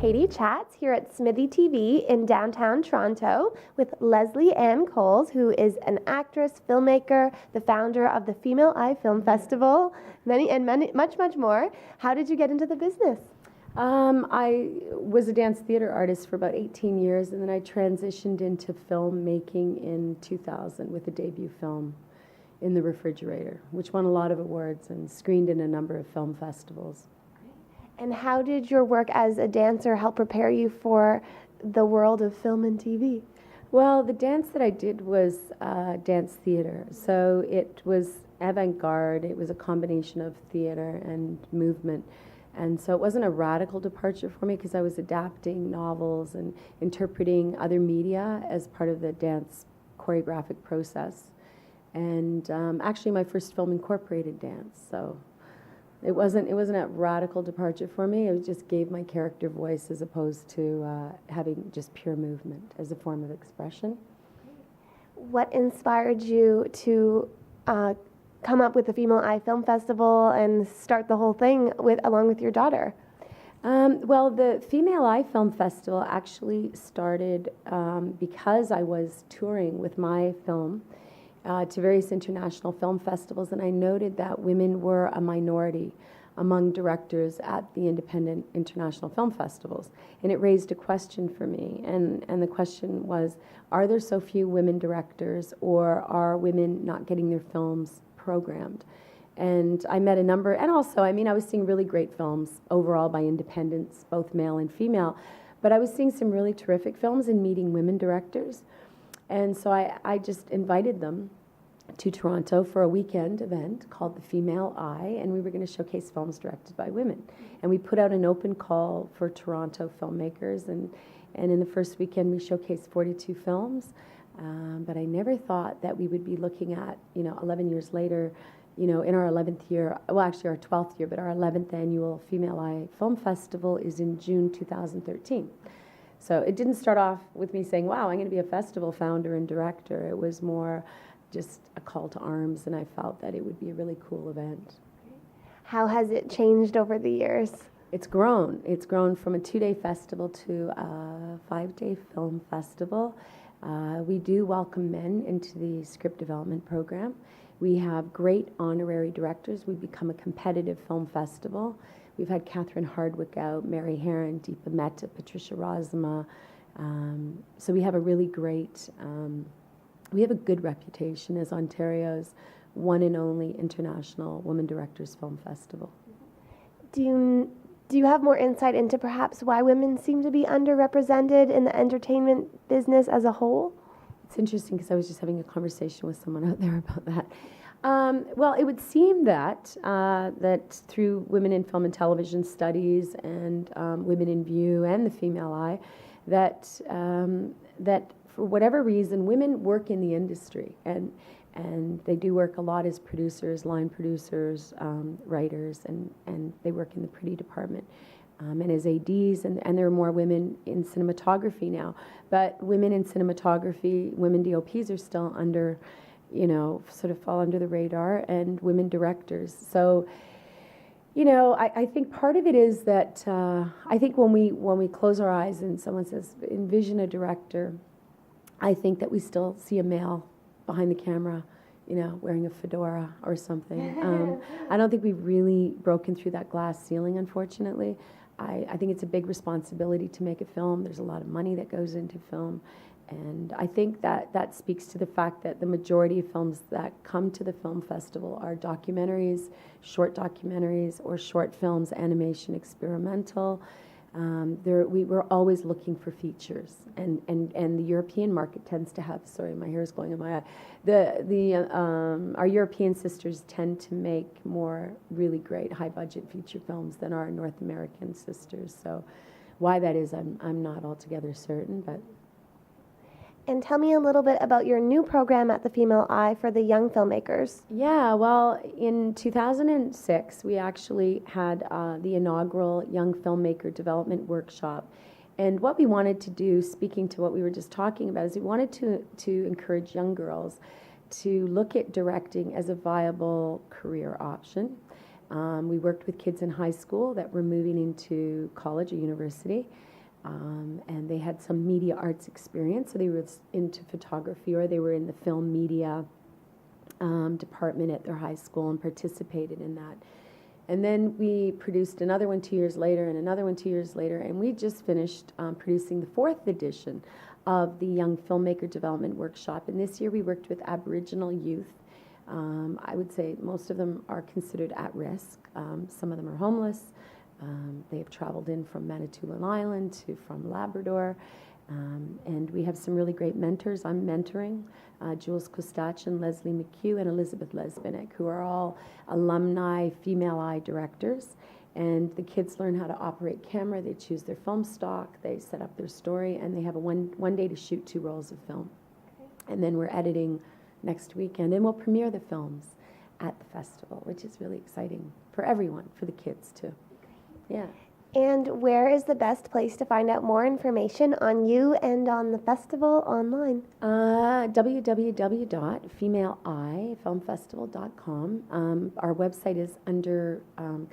Katie CHATS here at SMITHEE TV in downtown Toronto with Leslie Ann Coles, who is an actress, filmmaker, the founder of the Female Eye Film Festival, much more. How did you get into the business? I was a dance theater artist for about 18 years, and then I transitioned into filmmaking in 2000 with a debut film, In the Refrigerator, which won a lot of awards and screened in a number of film festivals. And how did your work as a dancer help prepare you for the world of film and TV? Well, the dance that I did was dance theater. So it was avant-garde. It was a combination of theater and movement. And so it wasn't a radical departure for me because I was adapting novels and interpreting other media as part of the dance choreographic process. And actually my first film incorporated dance. So it wasn't a radical departure for me. It just gave my character voice as opposed to having just pure movement as a form of expression. What inspired you to come up with the Female Eye Film Festival and start the whole thing along with your daughter? Well, the Female Eye Film Festival actually started because I was touring with my film to various international film festivals, and I noted that women were a minority among directors at the independent international film festivals. And it raised a question for me, and the question was, are there so few women directors, or are women not getting their films programmed? And I met a number, and also, I was seeing really great films overall by independents, both male and female, but I was seeing some really terrific films and meeting women directors. And so I just invited them to Toronto for a weekend event called the Female Eye, and we were going to showcase films directed by women. And we put out an open call for Toronto filmmakers, and in the first weekend we showcased 42 films. But I never thought that we would be looking at, 11 years later, in our 11th year, well, actually our 12th year, but our 11th annual Female Eye Film Festival is in June 2013. So it didn't start off with me saying, wow, I'm going to be a festival founder and director. It was more just a call to arms, and I felt that it would be a really cool event. How has it changed over the years? It's grown. It's grown from a 2-day festival to a 5-day film festival. We do welcome men into the script development program. We have great honorary directors. We've become a competitive film festival. We've had Catherine Hardwick out, Mary Herron, Deepa Mehta, Patricia Rozema. So we have a really great, we have a good reputation as Ontario's one and only international Women Directors Film Festival. Do you have more insight into perhaps why women seem to be underrepresented in the entertainment business as a whole? It's interesting because I was just having a conversation with someone out there about that. Well, it would seem that that through Women in Film and Television Studies and Women in View and the Female Eye, that for whatever reason, women work in the industry, and they do work a lot as producers, line producers, writers, and they work in the pretty department. And as ADs, and there are more women in cinematography now. But women in cinematography, women DOPs are still under, sort of fall under the radar, and women directors. So, I think part of it is that I think when we close our eyes and someone says, envision a director, I think that we still see a male behind the camera, wearing a fedora or something. I don't think we've really broken through that glass ceiling, unfortunately. I think it's a big responsibility to make a film. There's a lot of money that goes into film. And I think that speaks to the fact that the majority of films that come to the film festival are documentaries, short documentaries, or short films, animation, experimental. We're always looking for features, and the European market tends to have. Sorry, my hair is going in my eye. Our European sisters tend to make more really great high budget feature films than our North American sisters. So, why that is, I'm not altogether certain, but. And tell me a little bit about your new program at the Female Eye for the young filmmakers. Yeah, well, in 2006, we actually had the inaugural Young Filmmaker Development Workshop. And what we wanted to do, speaking to what we were just talking about, is we wanted to encourage young girls to look at directing as a viable career option. We worked with kids in high school that were moving into college or university, and they had some media arts experience, so they were into photography or they were in the film media department at their high school and participated in that. And then we produced another one 2 years later and another one 2 years later, and we just finished producing the 4th edition of the Young Filmmaker Development Workshop. And this year we worked with Aboriginal youth. I would say most of them are considered at risk. Some of them are homeless. They have traveled in from Manitoulin Island to from Labrador. And we have some really great mentors. I'm mentoring Jules Kostachin, Leslie McHugh, and Elizabeth Lesbinick, who are all alumni female eye directors. And the kids learn how to operate camera. They choose their film stock. They set up their story, and they have a one day to shoot 2 rolls of film. Okay. And then we're editing next weekend, and we'll premiere the films at the festival, which is really exciting for everyone, for the kids too. Yeah. And where is the best place to find out more information on you and on the festival online? www.femaleeyefilmfestival.com. Our website is under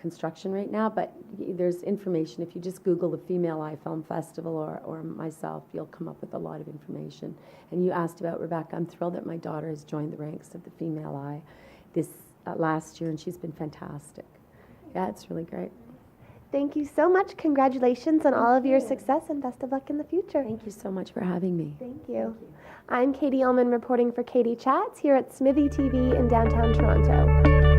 construction right now, but there's information. If you just Google the Female Eye Film Festival or myself, you'll come up with a lot of information. And you asked about Rebecca. I'm thrilled that my daughter has joined the ranks of the Female Eye this last year, and she's been fantastic. Yeah, it's really great. Thank you so much. Congratulations on all of your success and best of luck in the future. Thank you so much for having me. Thank you. I'm Katie Uhlmann reporting for Katie Chats here at SMITHEE TV in downtown Toronto.